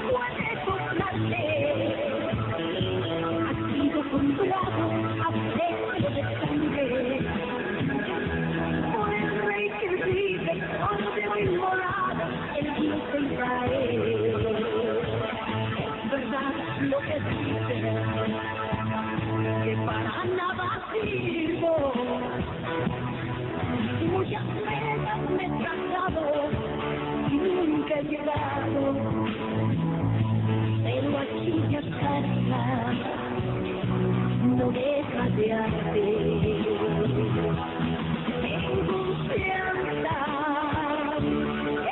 puede tocarle. Ha sido comprado a precio de sangre por el rey que vive cordero inmolado, el Dios de Israel. Es verdad lo que dice, que para nada sirvo. Muchas veces me he tratado y nunca he llegado, pero aquí ya salta, no deja de arder. En confianza,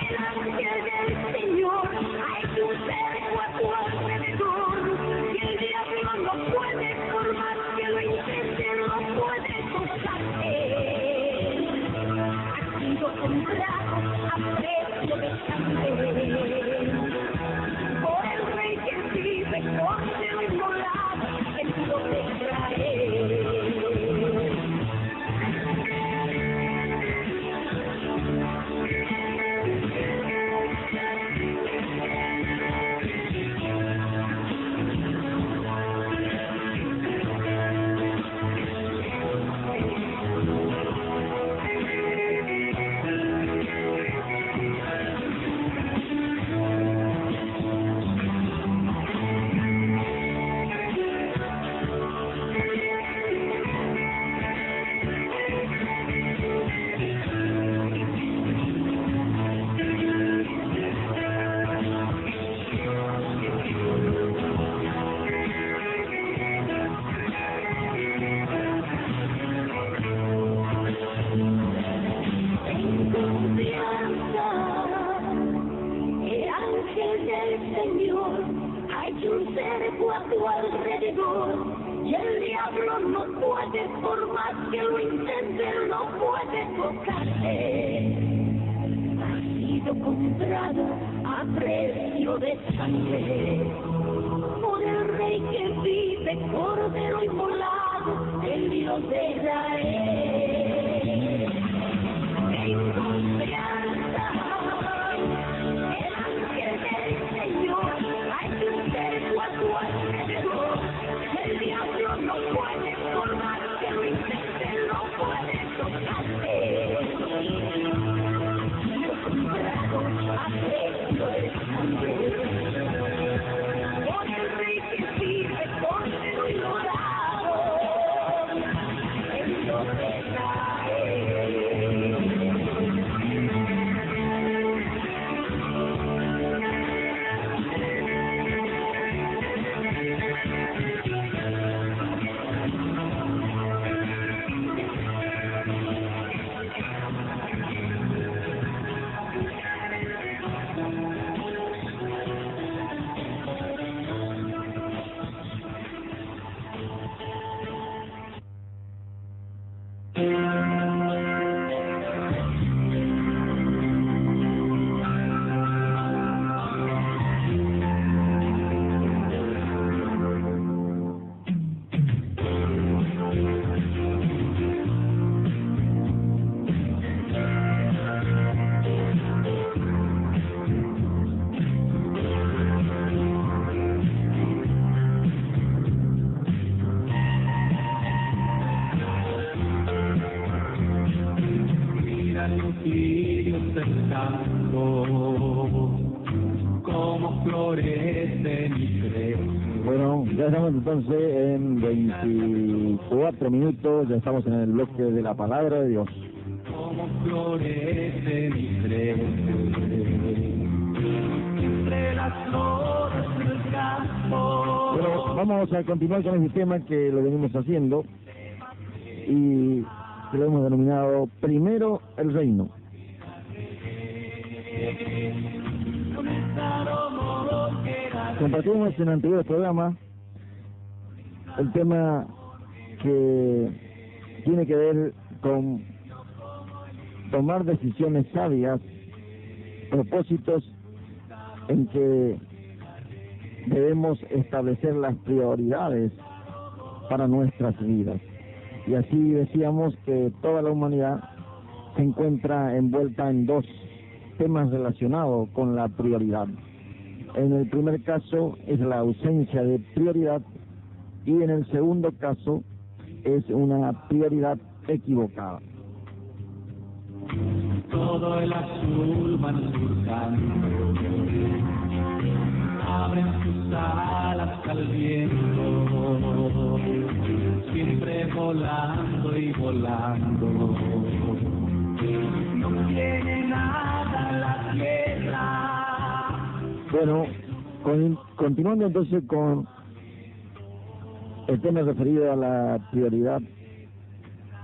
el ángel del Señor, hay un cerco a tu alrededor, y el diablo no puede, por más que lo intente, no puede tocarte. Comprado a precio de sangre por el rey que vive cordero inmolado, el Dios de Israel. Por más que lo intente, no puede tocarte. Ha sido comprado a precio de sangre por el rey que vive cordero inmolado, el Dios de Israel. En confianza, el ángel del Señor, hay un cerco a tu alrededor, el diablo no puede, por más que lo intente, no puede tocarte. Yo comprado a precio de sangre por el rey que vive cordero inmolado, el Dios de Bueno, ya estamos entonces en 24 minutos, ya estamos en el bloque de la palabra de Dios. Como florece mi fe, entre las flores del campo. Bueno, vamos a continuar con este tema que lo venimos haciendo y que lo hemos denominado Primero el Reino. Compartimos en el anterior programa el tema que tiene que ver con tomar decisiones sabias, propósitos en que debemos establecer las prioridades para nuestras vidas. Y así decíamos que toda la humanidad se encuentra envuelta en dos temas relacionados con la prioridad. En el primer caso es la ausencia de prioridad y en el segundo caso es una prioridad equivocada. Todo el azul van surcando, abren sus alas al viento, siempre volando y volando. No tiene nada la tierra. Bueno, continuando entonces con el tema referido a la prioridad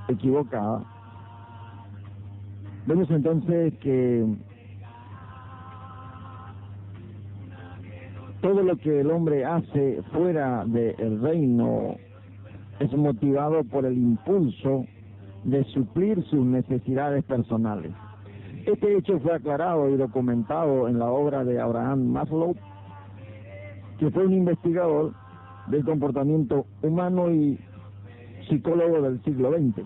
equivocada, vemos entonces que todo lo que el hombre hace fuera del reino es motivado por el impulso de suplir sus necesidades personales. Este hecho fue aclarado y documentado en la obra de Abraham Maslow, que fue un investigador del comportamiento humano y psicólogo del siglo XX.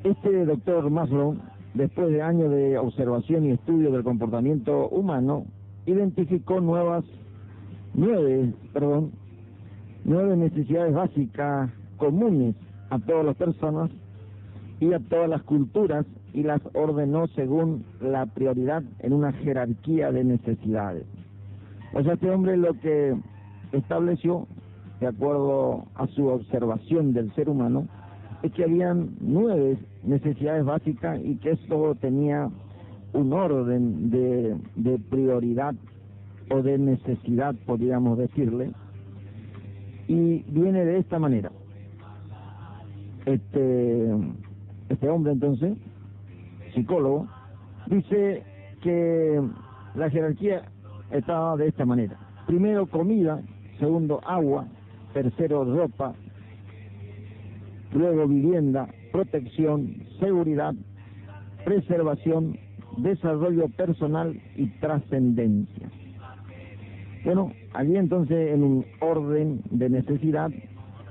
Este doctor Maslow, después de años de observación y estudio del comportamiento humano, identificó nueve necesidades básicas comunes a todas las personas y a todas las culturas, y las ordenó según la prioridad en una jerarquía de necesidades. O sea, este hombre lo que estableció, de acuerdo a su observación del ser humano, es que habían 9 necesidades básicas y que esto tenía un orden de prioridad o de necesidad, podríamos decirle, y viene de esta manera. Este hombre entonces, psicólogo, dice que la jerarquía estaba de esta manera: primero comida, segundo agua, tercero ropa, luego vivienda, protección, seguridad, preservación, desarrollo personal y trascendencia. Bueno, allí entonces en un orden de necesidad,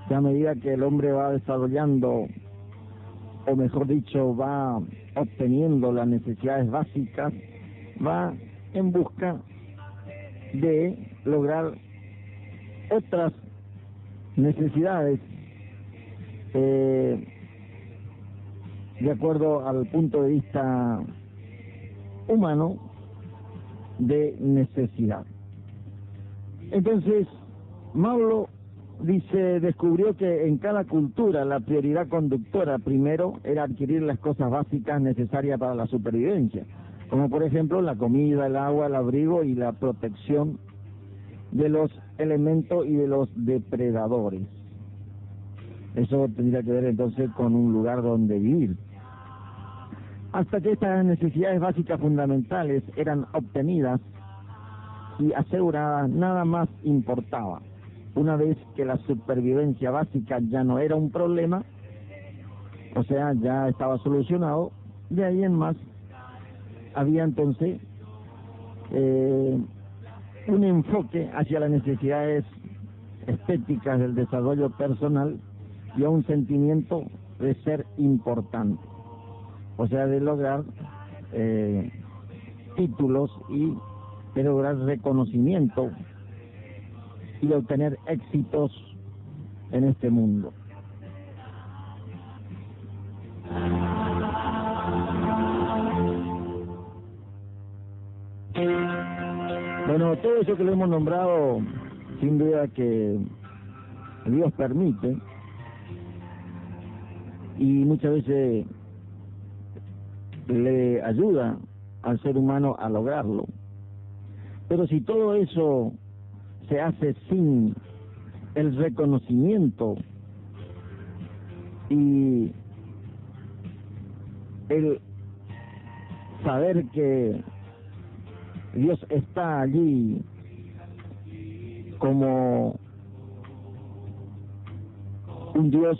que a medida que el hombre va desarrollando, o mejor dicho, va obteniendo las necesidades básicas, va en busca de lograr otras necesidades de acuerdo al punto de vista humano de necesidad. Entonces, Maslow descubrió que en cada cultura la prioridad conductora primero era adquirir las cosas básicas necesarias para la supervivencia, como por ejemplo la comida, el agua, el abrigo y la protección de los elementos y de los depredadores. Eso tendría que ver entonces con un lugar donde vivir. Hasta que estas necesidades básicas fundamentales eran obtenidas y aseguradas, nada más importaba. Una vez que la supervivencia básica ya no era un problema, o sea, ya estaba solucionado, de ahí en más había entonces un enfoque hacia las necesidades estéticas del desarrollo personal y a un sentimiento de ser importante, o sea, de lograr títulos y de lograr reconocimiento y obtener éxitos en este mundo. Bueno, todo eso que le hemos nombrado, sin duda que Dios permite, y muchas veces le ayuda al ser humano a lograrlo. Pero si todo eso se hace sin el reconocimiento y el saber que Dios está allí como un Dios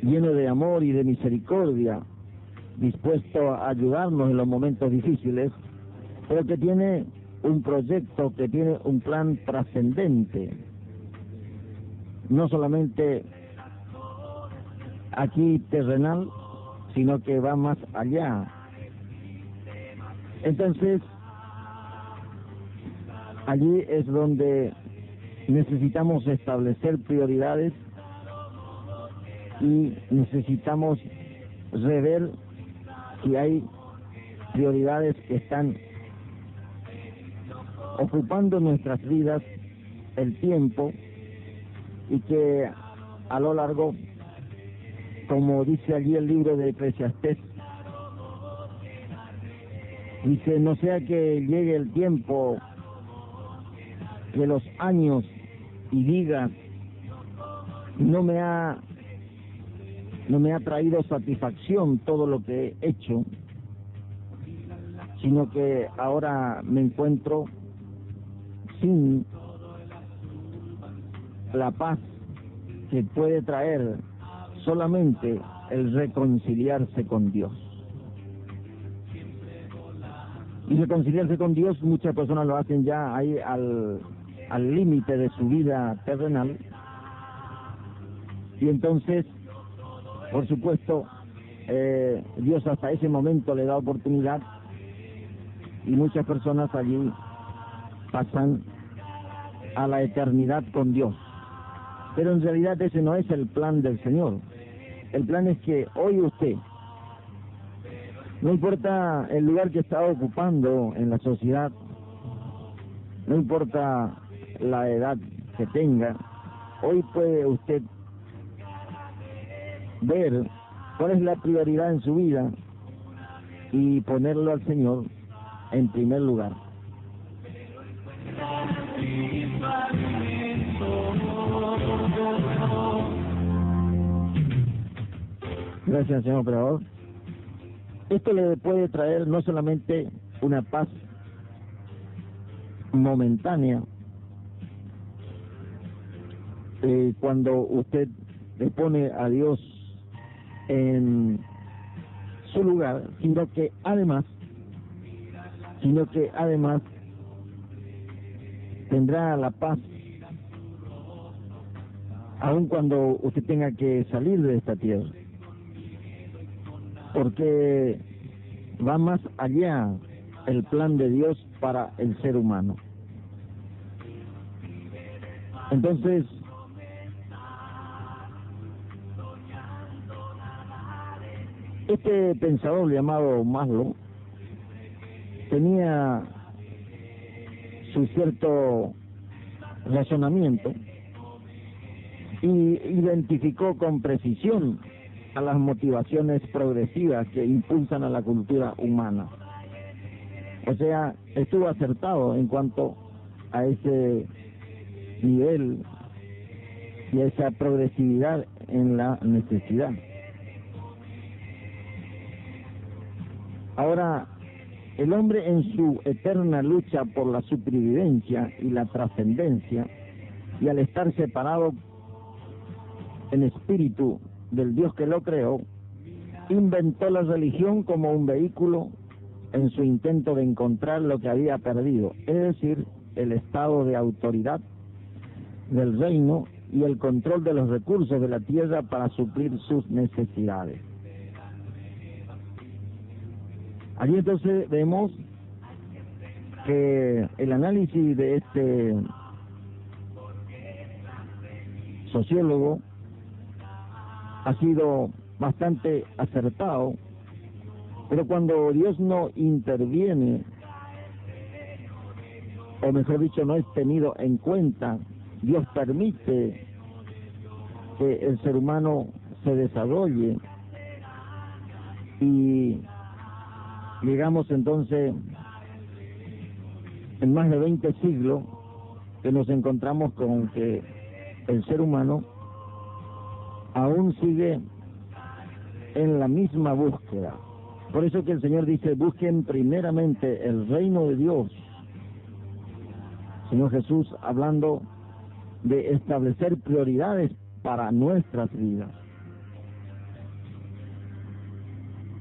lleno de amor y de misericordia, dispuesto a ayudarnos en los momentos difíciles, pero que tiene un proyecto, que tiene un plan trascendente, no solamente aquí terrenal, sino que va más allá. Entonces, allí es donde necesitamos establecer prioridades y necesitamos rever si hay prioridades que están ocupando nuestras vidas el tiempo y que a lo largo, como dice allí el libro de Eclesiastés, dice, no sea que llegue el tiempo de los años y diga, no me ha traído satisfacción todo lo que he hecho, sino que ahora me encuentro sin la paz que puede traer solamente el reconciliarse con Dios. Y reconciliarse con Dios, muchas personas lo hacen ya ahí al límite de su vida terrenal. Y entonces, por supuesto, Dios hasta ese momento le da oportunidad y muchas personas allí pasan a la eternidad con Dios. Pero en realidad ese no es el plan del Señor. El plan es que hoy usted, no importa el lugar que está ocupando en la sociedad, no importa la edad que tenga, hoy puede usted ver cuál es la prioridad en su vida y ponerlo al Señor en primer lugar. Gracias, señor operador. Esto le puede traer no solamente una paz momentánea, cuando usted le pone a Dios en su lugar, sino que además tendrá la paz aun cuando usted tenga que salir de esta tierra, porque va más allá el plan de Dios para el ser humano. Entonces, este pensador llamado Maslow tenía su cierto razonamiento y identificó con precisión a las motivaciones progresivas que impulsan a la cultura humana. O sea, estuvo acertado en cuanto a ese nivel y a esa progresividad en la necesidad. Ahora, el hombre en su eterna lucha por la supervivencia y la trascendencia, y al estar separado en espíritu del Dios que lo creó, inventó la religión como un vehículo en su intento de encontrar lo que había perdido, es decir, el estado de autoridad del reino y el control de los recursos de la tierra para suplir sus necesidades. Allí entonces vemos que el análisis de este sociólogo ha sido bastante acertado, pero cuando Dios no interviene, o mejor dicho, no es tenido en cuenta, Dios permite que el ser humano se desarrolle y llegamos entonces en más de 20 siglos que nos encontramos con que el ser humano aún sigue en la misma búsqueda. Por eso que el Señor dice, busquen primeramente el reino de Dios. Señor Jesús hablando de establecer prioridades para nuestras vidas.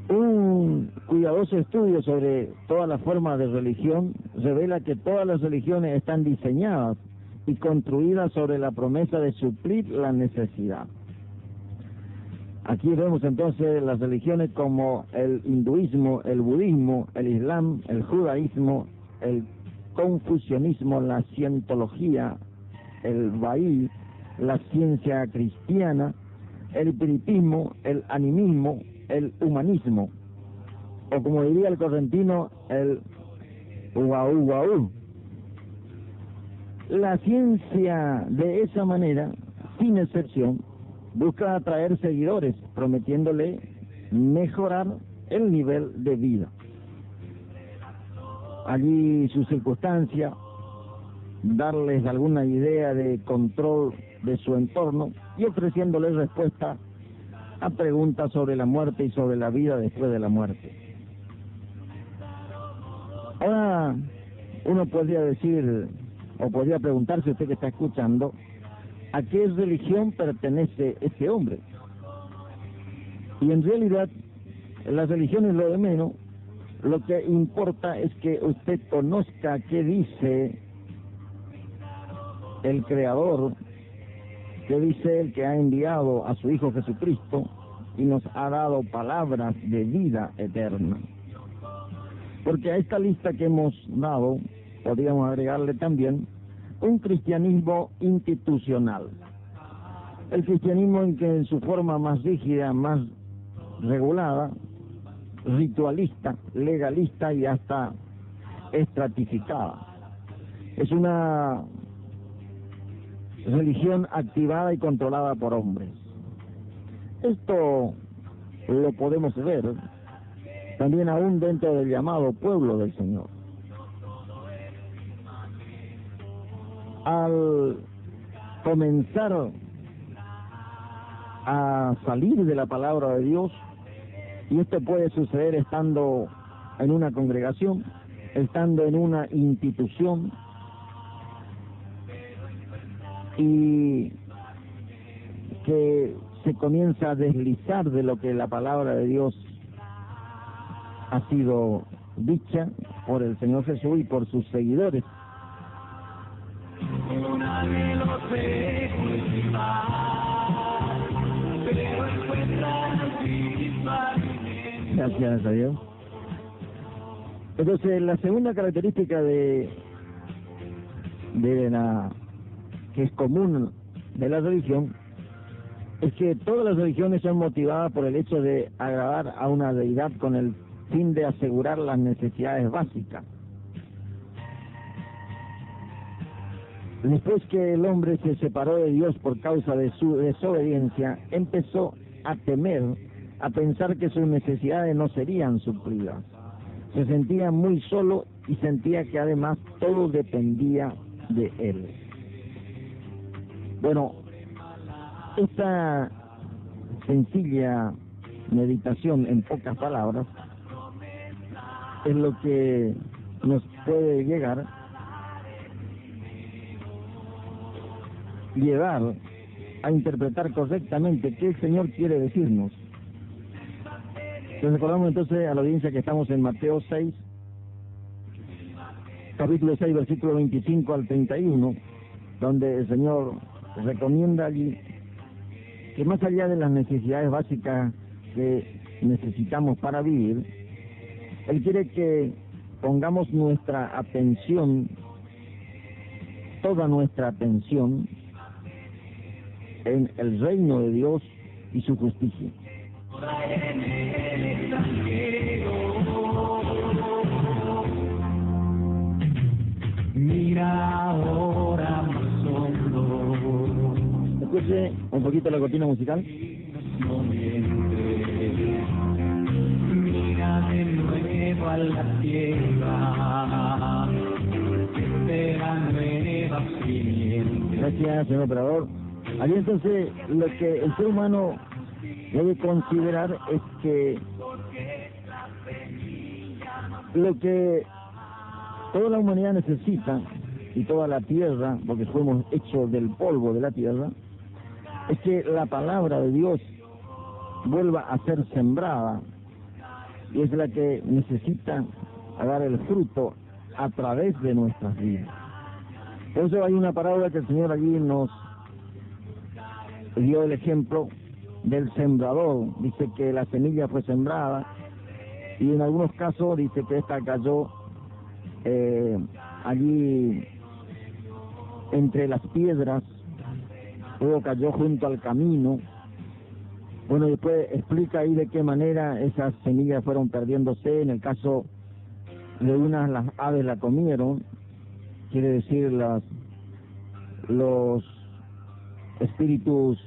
Un cuidadoso estudio sobre todas las formas de religión revela que todas las religiones están diseñadas y construidas sobre la promesa de suplir la necesidad. Aquí vemos entonces las religiones como el hinduismo, el budismo, el islam, el judaísmo, el confucianismo, la cientología, el Baí, la ciencia cristiana, el espiritismo, el animismo, el humanismo, o como diría el correntino, el guau guau. La ciencia, de esa manera, sin excepción, busca atraer seguidores, prometiéndole mejorar el nivel de vida. Allí su circunstancia, darles alguna idea de control de su entorno y ofreciéndoles respuesta a preguntas sobre la muerte y sobre la vida después de la muerte. Ahora, uno podría decir, o podría preguntarse, usted que está escuchando, ¿a qué religión pertenece este hombre? Y en realidad, las religiones lo de menos. Lo que importa es que usted conozca qué dice el Creador, qué dice el que ha enviado a su Hijo Jesucristo y nos ha dado palabras de vida eterna. Porque a esta lista que hemos dado, podríamos agregarle también un cristianismo institucional. El cristianismo en que en su forma más rígida, más regulada, ritualista, legalista y hasta estratificada. Es una religión activada y controlada por hombres. Esto lo podemos ver también aún dentro del llamado pueblo del Señor. Al comenzar a salir de la palabra de Dios, y esto puede suceder estando en una congregación, estando en una institución, y que se comienza a deslizar de lo que la palabra de Dios ha sido dicha por el Señor Jesús y por sus seguidores. Gracias a Dios. Entonces, la segunda característica de la que es común de la religión es que todas las religiones son motivadas por el hecho de agradar a una deidad con el fin de asegurar las necesidades básicas. Después que el hombre se separó de Dios por causa de su desobediencia, empezó a temer, a pensar que sus necesidades no serían suplidas. Se sentía muy solo y sentía que además todo dependía de él. Bueno, esta sencilla meditación en pocas palabras es lo que nos puede llevar a interpretar correctamente qué el Señor quiere decirnos. Les recordamos entonces a la audiencia que estamos en Mateo 6, capítulo 6, versículo 25 al 31, donde el Señor recomienda allí que más allá de las necesidades básicas que necesitamos para vivir, Él quiere que pongamos nuestra atención, toda nuestra atención, en el reino de Dios y su justicia. Mira ahora más hondo. Escuche un poquito la cortina musical. No mientes. Mira de nuevo a la tierra. Espera nueva simiente. Gracias, señor operador. Allí entonces lo que el ser humano debe considerar es que lo que toda la humanidad necesita y toda la tierra, porque fuimos hechos del polvo de la tierra, es que la palabra de Dios vuelva a ser sembrada, y es la que necesita dar el fruto a través de nuestras vidas. Por eso hay una parábola que el Señor allí nos dio el ejemplo del sembrador. Dice que la semilla fue sembrada y en algunos casos dice que esta cayó allí entre las piedras, luego cayó junto al camino. Bueno, después explica ahí de qué manera esas semillas fueron perdiéndose. En el caso de unas, las aves la comieron, quiere decir los espíritus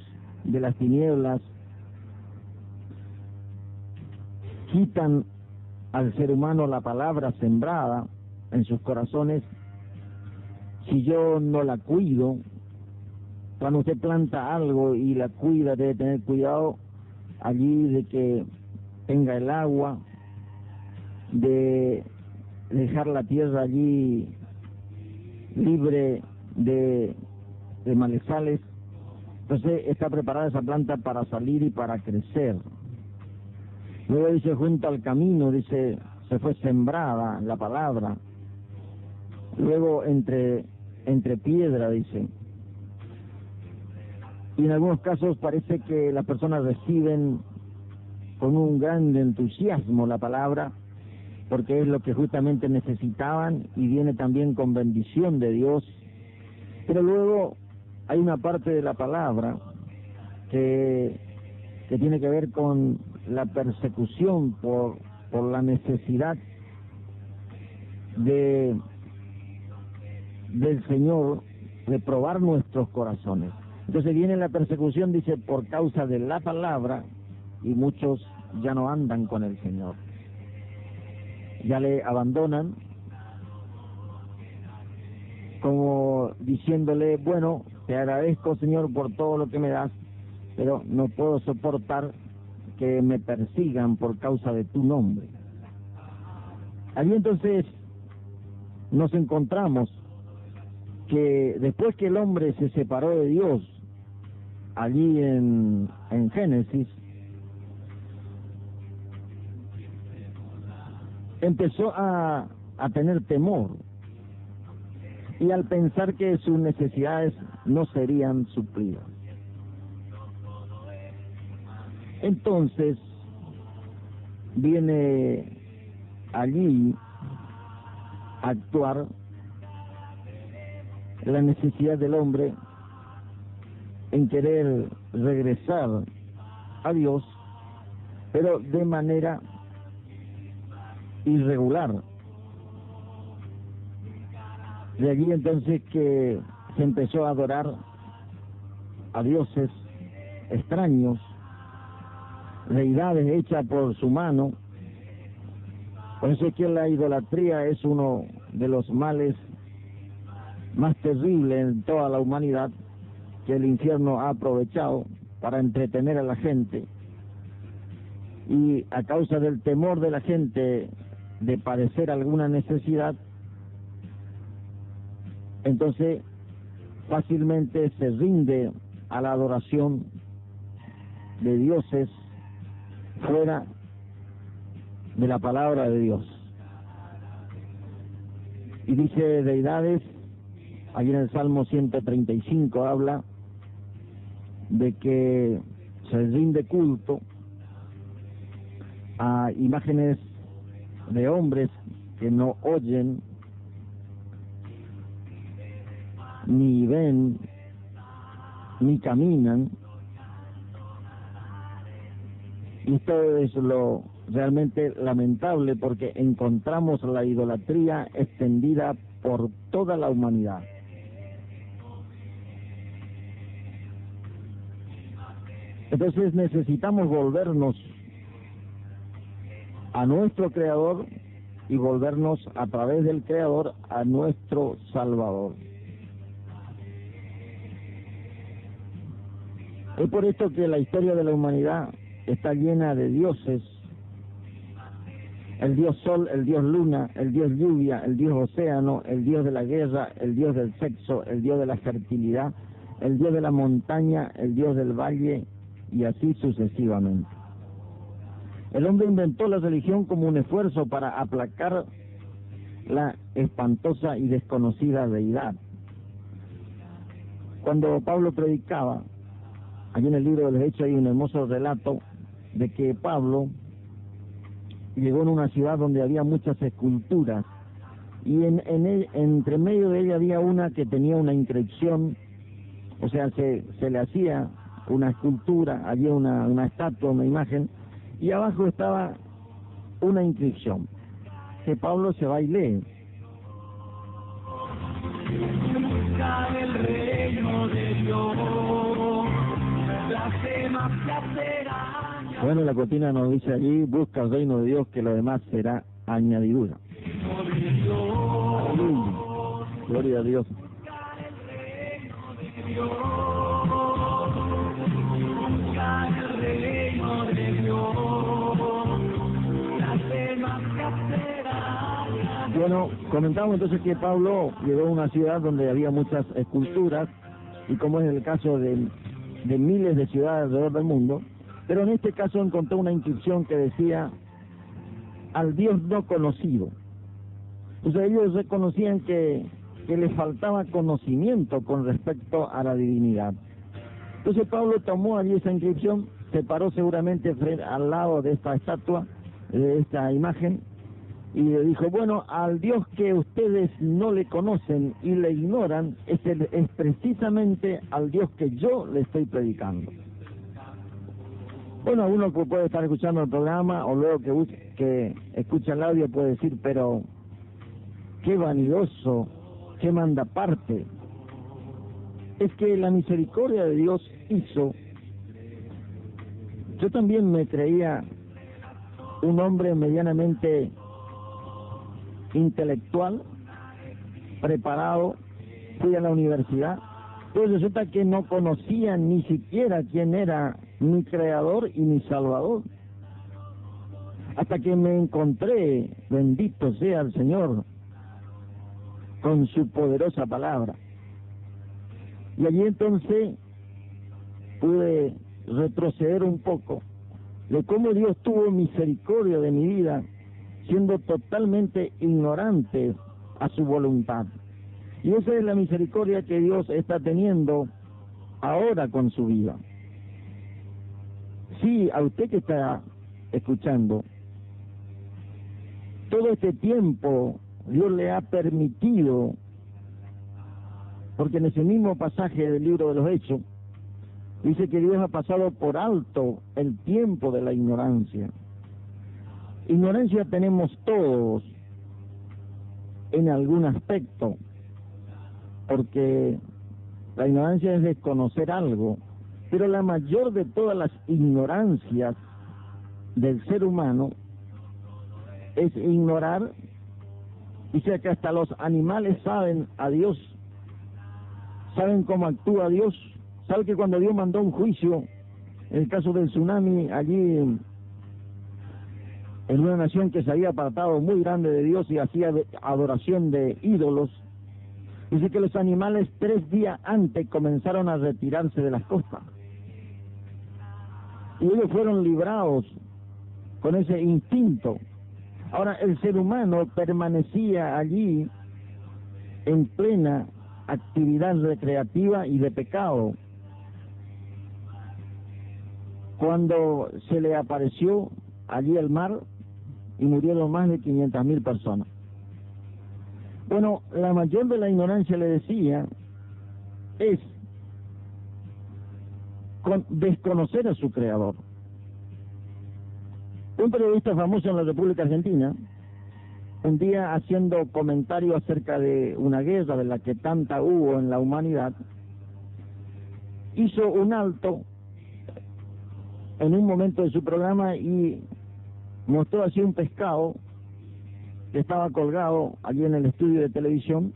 de las tinieblas quitan al ser humano la palabra sembrada en sus corazones. Si yo no la cuido, cuando usted planta algo y la cuida, debe tener cuidado allí de que tenga el agua, de dejar la tierra allí libre de malezales. Entonces está preparada esa planta para salir y para crecer. Luego dice, junto al camino, dice, se fue sembrada la palabra. Luego entre piedra, dice. Y en algunos casos parece que las personas reciben con un gran entusiasmo la palabra, porque es lo que justamente necesitaban y viene también con bendición de Dios. Pero luego hay una parte de la palabra que tiene que ver con la persecución por la necesidad del Señor de probar nuestros corazones. Entonces viene la persecución, dice, por causa de la palabra, y muchos ya no andan con el Señor. Ya le abandonan, como diciéndole, bueno, te agradezco, Señor, por todo lo que me das, pero no puedo soportar que me persigan por causa de tu nombre. Allí entonces nos encontramos que después que el hombre se separó de Dios, allí en Génesis, empezó a tener temor, y al pensar que sus necesidades no serían suplidas. Entonces viene allí a actuar la necesidad del hombre en querer regresar a Dios, pero de manera irregular. De allí entonces que se empezó a adorar a dioses extraños, deidades hechas por su mano. Por eso es que la idolatría es uno de los males más terribles en toda la humanidad, que el infierno ha aprovechado para entretener a la gente, y a causa del temor de la gente de padecer alguna necesidad, entonces fácilmente se rinde a la adoración de dioses fuera de la palabra de Dios. Y dice deidades, allí en el Salmo 135 habla de que se rinde culto a imágenes de hombres que no oyen, ni ven, ni caminan. Y esto es lo realmente lamentable, porque encontramos la idolatría extendida por toda la humanidad. Entonces necesitamos volvernos a nuestro Creador y volvernos a través del Creador a nuestro Salvador. Es por esto que la historia de la humanidad está llena de dioses: el dios sol, el dios luna, el dios lluvia, el dios océano, el dios de la guerra, el dios del sexo, el dios de la fertilidad, el dios de la montaña, el dios del valle, y así sucesivamente. El hombre inventó la religión como un esfuerzo para aplacar la espantosa y desconocida deidad. Cuando Pablo predicaba, allí en el libro de los Hechos hay un hermoso relato de que Pablo llegó en una ciudad donde había muchas esculturas y entre medio de ella había una que tenía una inscripción, o sea, se le hacía una escultura, había una estatua, una imagen, y abajo estaba una inscripción, que Pablo se va y lee. Busca el reino de Dios, las demás se serán. Bueno, la cortina nos dice allí, busca el reino de Dios, que lo demás será añadidura. Aleluya. Gloria a Dios. Bueno, comentamos entonces que Pablo llegó a una ciudad donde había muchas esculturas, y como es el caso de miles de ciudades alrededor del mundo, pero en este caso encontró una inscripción que decía, al Dios no conocido. O sea, ellos reconocían que les faltaba conocimiento con respecto a la divinidad. Entonces Pablo tomó allí esa inscripción, se paró seguramente al lado de esta estatua, de esta imagen, y le dijo, bueno, al Dios que ustedes no le conocen y le ignoran, es precisamente al Dios que yo le estoy predicando. Bueno, uno que puede estar escuchando el programa o luego que escucha el audio puede decir, pero qué vanidoso, qué mandaparte. Es que la misericordia de Dios hizo. Yo también me creía un hombre medianamente intelectual, preparado, fui a la universidad, pero resulta que no conocía ni siquiera quién era mi creador y mi salvador, hasta que me encontré, bendito sea el Señor, con su poderosa palabra. Y allí entonces pude retroceder un poco de cómo Dios tuvo misericordia de mi vida, siendo totalmente ignorante a su voluntad. Y esa es la misericordia que Dios está teniendo ahora con su vida. Sí, a usted que está escuchando, todo este tiempo Dios le ha permitido, porque en ese mismo pasaje del libro de los Hechos, dice que Dios ha pasado por alto el tiempo de la ignorancia. Ignorancia tenemos todos en algún aspecto, porque la ignorancia es desconocer algo, pero la mayor de todas las ignorancias del ser humano es ignorar, dice que hasta los animales saben a Dios, saben cómo actúa Dios, saben que cuando Dios mandó un juicio, en el caso del tsunami allí en una nación que se había apartado muy grande de Dios y hacía adoración de ídolos, dice que los animales 3 días antes comenzaron a retirarse de las costas. Y ellos fueron librados con ese instinto. Ahora, el ser humano permanecía allí en plena actividad recreativa y de pecado, cuando se le apareció allí el mar y murieron más de 500.000 personas. Bueno, la mayor de la ignorancia, le decía, es desconocer a su creador. Un periodista famoso en la República Argentina, un día haciendo comentario acerca de una guerra de la que tanta hubo en la humanidad, hizo un alto en un momento de su programa y mostró así un pescado que estaba colgado allí en el estudio de televisión.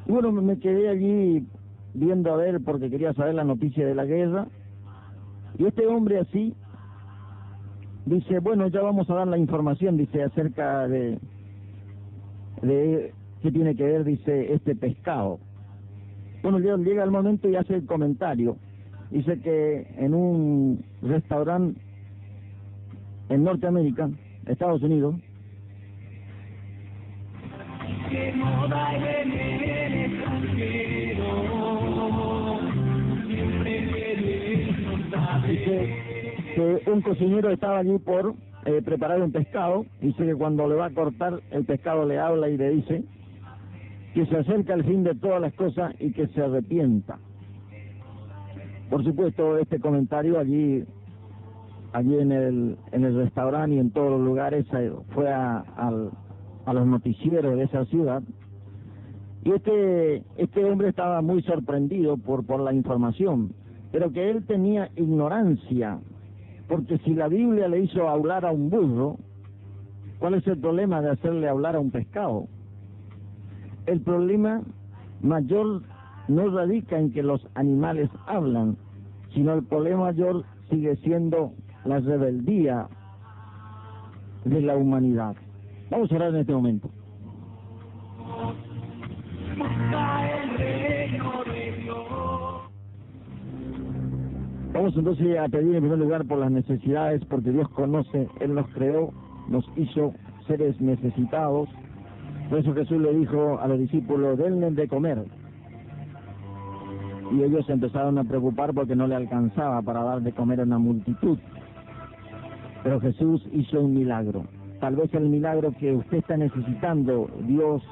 Y bueno, me quedé allí viendo a ver porque quería saber la noticia de la guerra. Y este hombre así dice, bueno, ya vamos a dar la información, dice, acerca de qué tiene que ver, dice, este pescado. Bueno, llega el momento y hace el comentario. Dice que en un restaurante en Norteamérica, Estados Unidos, dice que un cocinero estaba allí por preparar un pescado. Dice que cuando le va a cortar, el pescado le habla y le dice que se acerca el fin de todas las cosas y que se arrepienta. Por supuesto, este comentario allí en el restaurante y en todos los lugares fue a los noticieros de esa ciudad. Y este hombre estaba muy sorprendido por la información, pero que él tenía ignorancia, porque si la Biblia le hizo hablar a un burro, ¿cuál es el problema de hacerle hablar a un pescado? El problema mayor no radica en que los animales hablan, sino el problema mayor sigue siendo la rebeldía de la humanidad. Vamos a orar en este momento. Vamos entonces a pedir en primer lugar por las necesidades, porque Dios conoce, Él nos creó, nos hizo seres necesitados. Por eso Jesús le dijo a los discípulos, denle de comer. Y ellos se empezaron a preocupar porque no le alcanzaba para dar de comer a una multitud. Pero Jesús hizo un milagro. Tal vez el milagro que usted está necesitando, Dios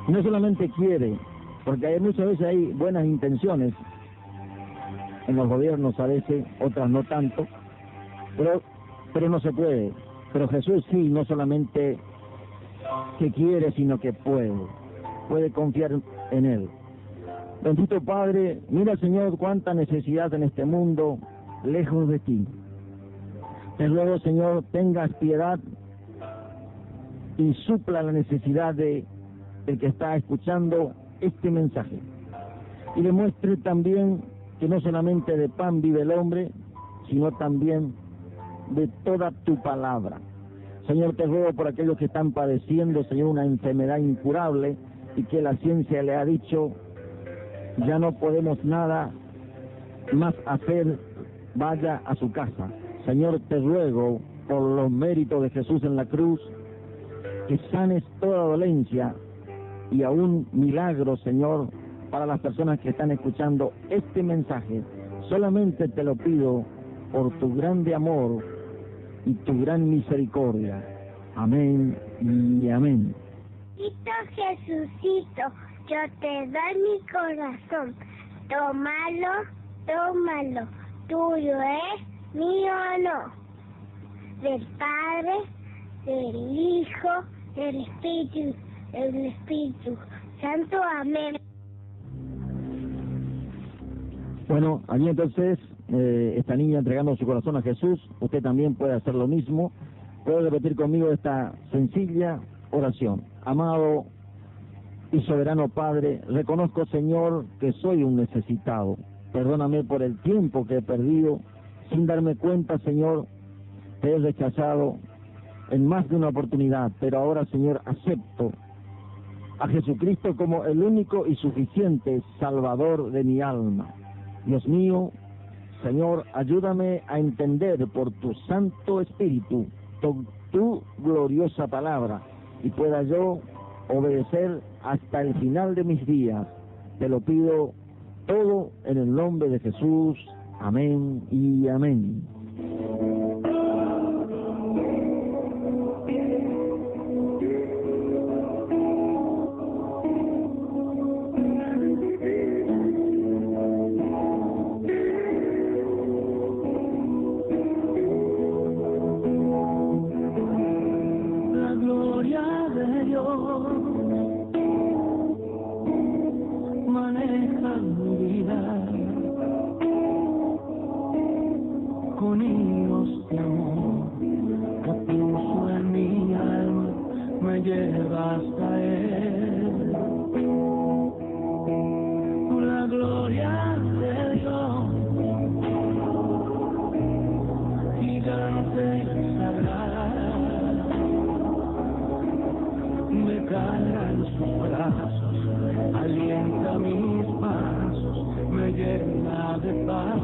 no solamente quiere, porque muchas veces hay buenas intenciones en los gobiernos, a veces, otras no tanto, pero no se puede. Pero Jesús sí, no solamente que quiere, sino que puede confiar en Él. Bendito Padre, mira Señor cuánta necesidad en este mundo, lejos de ti. Te ruego Señor, tengas piedad y supla la necesidad de el que está escuchando este mensaje. Y demuestre también que no solamente de pan vive el hombre, sino también de toda tu palabra. Señor, te ruego por aquellos que están padeciendo, Señor, una enfermedad incurable y que la ciencia le ha dicho, ya no podemos nada más hacer, vaya a su casa. Señor, te ruego por los méritos de Jesús en la cruz, que sanes toda dolencia y aún milagros, Señor, para las personas que están escuchando este mensaje. Solamente te lo pido por tu grande amor y tu gran misericordia. Amén y amén. Jesucito, yo te doy mi corazón. Tómalo, tuyo es, mío no. Del Padre, del Hijo, del Espíritu Santo. Amén. Bueno, allí entonces, esta niña entregando su corazón a Jesús, usted también puede hacer lo mismo. Puede repetir conmigo esta sencilla oración. Amado y soberano Padre, reconozco, Señor, que soy un necesitado. Perdóname por el tiempo que he perdido. Sin darme cuenta, Señor, te he rechazado en más de una oportunidad, pero ahora, Señor, acepto a Jesucristo como el único y suficiente Salvador de mi alma. Dios mío, Señor, ayúdame a entender por tu Santo Espíritu tu gloriosa palabra y pueda yo obedecer hasta el final de mis días. Te lo pido todo en el nombre de Jesús. Amén y amén. Con hilos de amor que puso en mi alma, me lleva hasta Él. La gloria de Dios, gigante y sagrada, me carga en sus brazos, alienta mis pasos, me llena de paz.